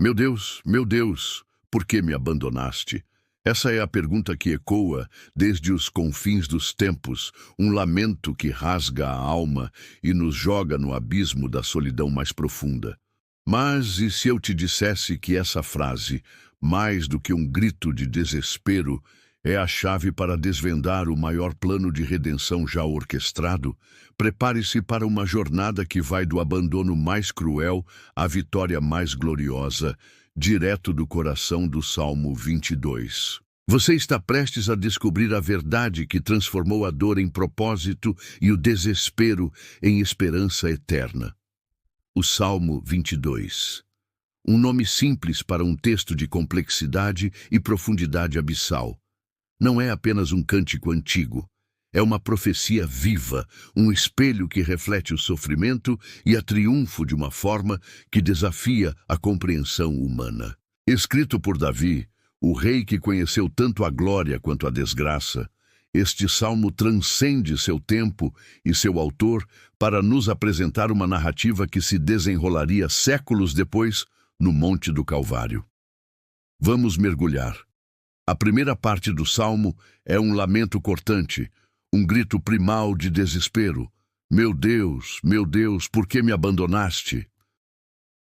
Meu Deus, por que me abandonaste? Essa é a pergunta que ecoa desde os confins dos tempos, um lamento que rasga a alma e nos joga no abismo da solidão mais profunda. Mas e se eu te dissesse que essa frase, mais do que um grito de desespero, é a chave para desvendar o maior plano de redenção já orquestrado? Prepare-se para uma jornada que vai do abandono mais cruel à vitória mais gloriosa, direto do coração do Salmo 22. Você está prestes a descobrir a verdade que transformou a dor em propósito e o desespero em esperança eterna. O Salmo 22. Um nome simples para um texto de complexidade e profundidade abissal. Não é apenas um cântico antigo. É uma profecia viva, um espelho que reflete o sofrimento e a triunfo de uma forma que desafia a compreensão humana. Escrito por Davi, o rei que conheceu tanto a glória quanto a desgraça, este salmo transcende seu tempo e seu autor para nos apresentar uma narrativa que se desenrolaria séculos depois no Monte do Calvário. Vamos mergulhar. A primeira parte do salmo é um lamento cortante, um grito primal de desespero. Meu Deus, por que me abandonaste?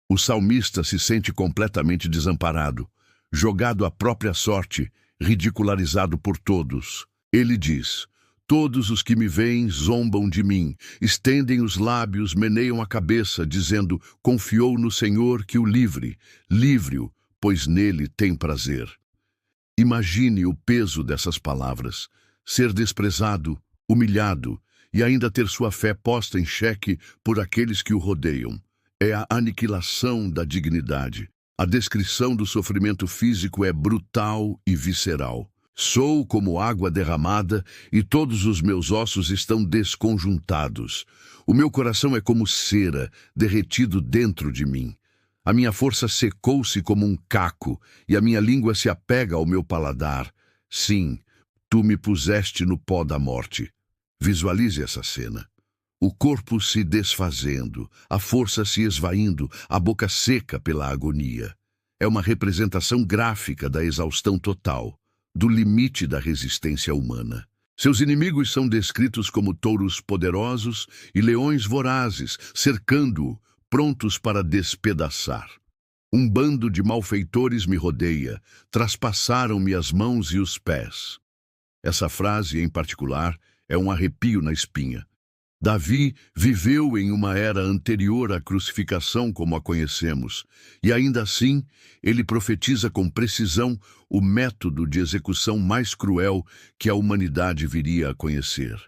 O salmista se sente completamente desamparado, jogado à própria sorte, ridicularizado por todos. Ele diz: todos os que me veem zombam de mim, estendem os lábios, meneiam a cabeça, dizendo: confiou no Senhor que o livre-o, pois nele tem prazer. Imagine o peso dessas palavras, ser desprezado, humilhado e ainda ter sua fé posta em xeque por aqueles que o rodeiam. É a aniquilação da dignidade. A descrição do sofrimento físico é brutal e visceral. Sou como água derramada e todos os meus ossos estão desconjuntados. O meu coração é como cera, derretido dentro de mim. A minha força secou-se como um caco e a minha língua se apega ao meu paladar. Sim, tu me puseste no pó da morte. Visualize essa cena. O corpo se desfazendo, a força se esvaindo, a boca seca pela agonia. É uma representação gráfica da exaustão total, do limite da resistência humana. Seus inimigos são descritos como touros poderosos e leões vorazes, cercando-o, prontos para despedaçar. Um bando de malfeitores me rodeia, traspassaram-me as mãos e os pés. Essa frase, em particular, é um arrepio na espinha. Davi viveu em uma era anterior à crucificação como a conhecemos, e ainda assim ele profetiza com precisão o método de execução mais cruel que a humanidade viria a conhecer.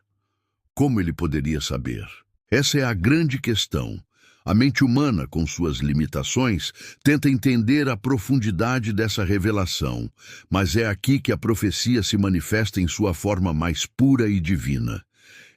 Como ele poderia saber? Essa é a grande questão. A mente humana, com suas limitações, tenta entender a profundidade dessa revelação, mas é aqui que a profecia se manifesta em sua forma mais pura e divina.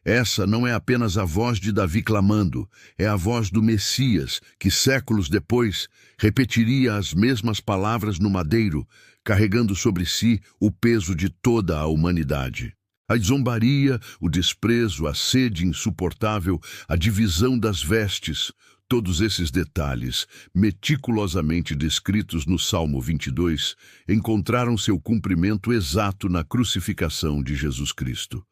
Essa não é apenas a voz de Davi clamando, é a voz do Messias, que séculos depois repetiria as mesmas palavras no madeiro, carregando sobre si o peso de toda a humanidade. A zombaria, o desprezo, a sede insuportável, a divisão das vestes, todos esses detalhes, meticulosamente descritos no Salmo 22, encontraram seu cumprimento exato na crucificação de Jesus Cristo.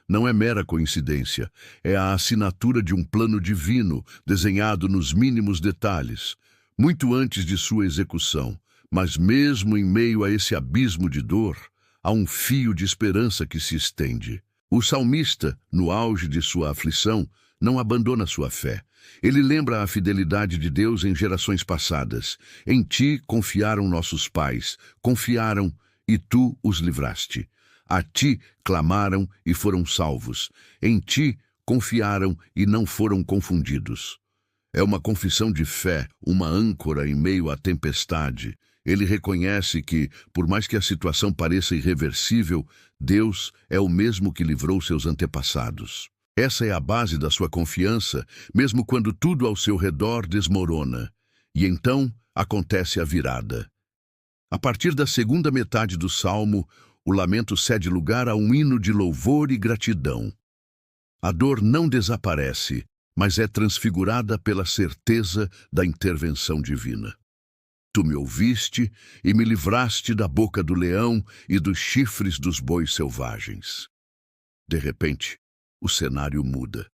Não é mera coincidência, é a assinatura de um plano divino, desenhado nos mínimos detalhes, muito antes de sua execução. Mas mesmo em meio a esse abismo de dor, há um fio de esperança que se estende. O salmista, no auge de sua aflição, não abandona sua fé. Ele lembra a fidelidade de Deus em gerações passadas. Em ti confiaram nossos pais, confiaram e tu os livraste. A ti clamaram e foram salvos. Em ti confiaram e não foram confundidos. É uma confissão de fé, uma âncora em meio à tempestade. Ele reconhece que, por mais que a situação pareça irreversível, Deus é o mesmo que livrou seus antepassados. Essa é a base da sua confiança, mesmo quando tudo ao seu redor desmorona. E então acontece a virada. A partir da segunda metade do Salmo, o lamento cede lugar a um hino de louvor e gratidão. A dor não desaparece, mas é transfigurada pela certeza da intervenção divina. Tu me ouviste e me livraste da boca do leão e dos chifres dos bois selvagens. De repente, o cenário muda.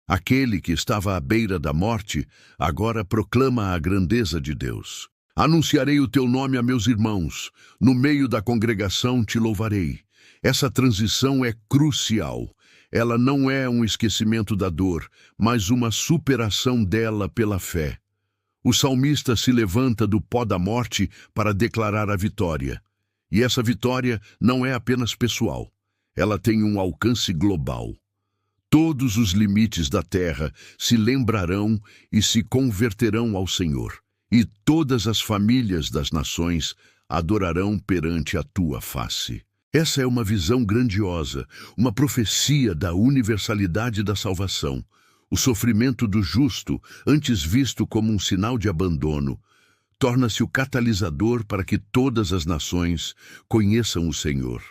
Aquele que estava à beira da morte agora proclama a grandeza de Deus. Anunciarei o teu nome a meus irmãos. No meio da congregação te louvarei. Essa transição é crucial. Ela não é um esquecimento da dor, mas uma superação dela pela fé. O salmista se levanta do pó da morte para declarar a vitória. E essa vitória não é apenas pessoal. Ela tem um alcance global. Todos os limites da terra se lembrarão e se converterão ao Senhor. E todas as famílias das nações adorarão perante a tua face. Essa é uma visão grandiosa, uma profecia da universalidade da salvação. O sofrimento do justo, antes visto como um sinal de abandono, torna-se o catalisador para que todas as nações conheçam o Senhor.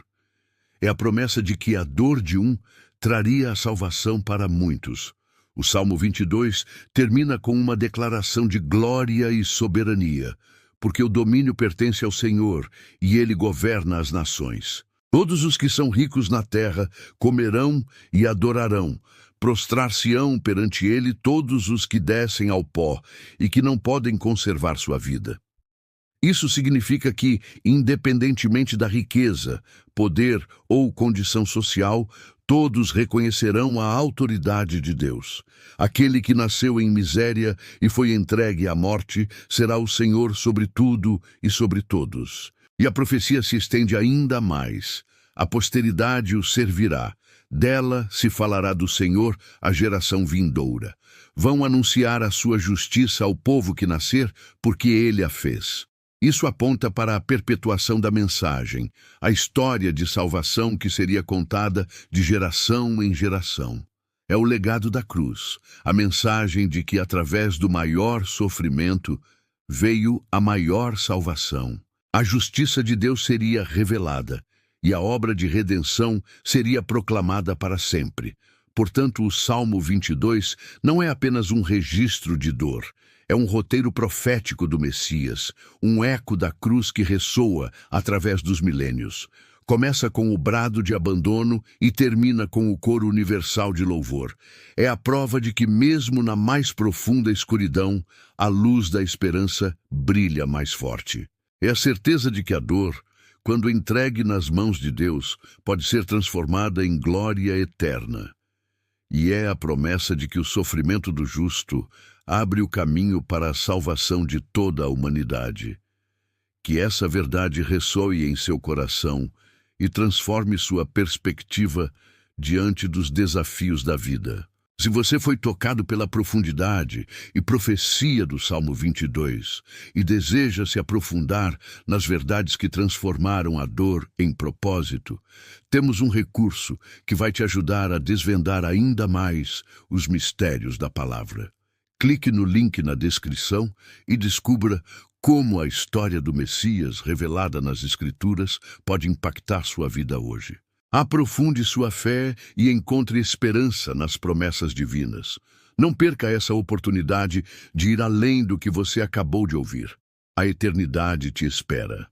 É a promessa de que a dor de um traria a salvação para muitos. O Salmo 22 termina com uma declaração de glória e soberania, porque o domínio pertence ao Senhor e Ele governa as nações. Todos os que são ricos na terra comerão e adorarão. Prostrar-se-ão perante ele todos os que descem ao pó e que não podem conservar sua vida. Isso significa que, independentemente da riqueza, poder ou condição social, todos reconhecerão a autoridade de Deus. Aquele que nasceu em miséria e foi entregue à morte será o Senhor sobre tudo e sobre todos. E a profecia se estende ainda mais. A posteridade o servirá. Dela se falará do Senhor à geração vindoura. Vão anunciar a sua justiça ao povo que nascer, porque ele a fez. Isso aponta para a perpetuação da mensagem, a história de salvação que seria contada de geração em geração. É o legado da cruz, a mensagem de que através do maior sofrimento veio a maior salvação. A justiça de Deus seria revelada, e a obra de redenção seria proclamada para sempre. Portanto, o Salmo 22 não é apenas um registro de dor, é um roteiro profético do Messias, um eco da cruz que ressoa através dos milênios. Começa com o brado de abandono e termina com o coro universal de louvor. É a prova de que mesmo na mais profunda escuridão, a luz da esperança brilha mais forte. É a certeza de que a dor, quando entregue nas mãos de Deus, pode ser transformada em glória eterna. E é a promessa de que o sofrimento do justo abre o caminho para a salvação de toda a humanidade. Que essa verdade ressoe em seu coração e transforme sua perspectiva diante dos desafios da vida. Se você foi tocado pela profundidade e profecia do Salmo 22 e deseja se aprofundar nas verdades que transformaram a dor em propósito, temos um recurso que vai te ajudar a desvendar ainda mais os mistérios da palavra. Clique no link na descrição e descubra como a história do Messias revelada nas Escrituras pode impactar sua vida hoje. Aprofunde sua fé e encontre esperança nas promessas divinas. Não perca essa oportunidade de ir além do que você acabou de ouvir. A eternidade te espera.